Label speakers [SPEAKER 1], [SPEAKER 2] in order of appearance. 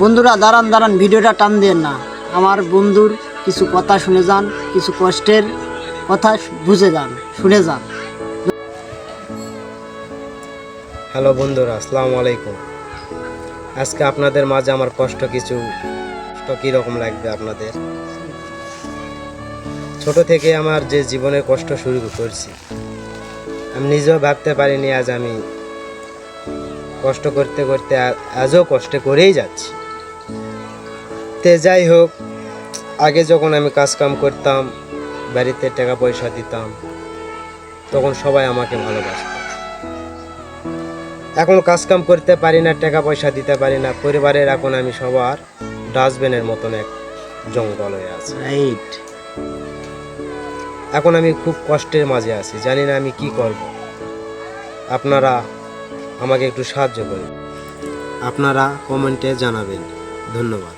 [SPEAKER 1] বন্ধুরা দাঁড়ান দাঁড়ান, ভিডিওটা টান দেন না। আমার বন্ধুর কিছু কথা শুনে যান, কিছু কষ্টের কথা বুঝে যান, শুনে যান।
[SPEAKER 2] হ্যালো বন্ধুরা, আসসালামু আলাইকুম। আজকে আপনাদের মাঝে আমার কষ্ট কীরকম লাগবে আপনাদের। ছোট থেকে আমার যে জীবনের কষ্ট শুরু করছি, আমি নিজেও ভাবতে পারিনি আজ আমি কষ্ট করতে করতে আজও কষ্ট করেই যাচ্ছি। তে যাই হোক, আগে যখন আমি কাজকাম করতাম, বাড়িতে টাকা পয়সা দিতাম, তখন সবাই আমাকে ভালোবাসত। এখন কাজকাম করতে পারি না, টাকা পয়সা দিতে পারি না, পরিবারের এখন আমি সবার ডাস্টবিনের মতন এক জঙ্গল হয়ে আছি।
[SPEAKER 1] রাইট।
[SPEAKER 2] এখন আমি খুব কষ্টের মাঝে আছি, জানি না আমি কি করব। আপনারা আমাকে একটু সাহায্য করুন, আপনারা কমেন্টে জানাবেন। ধন্যবাদ।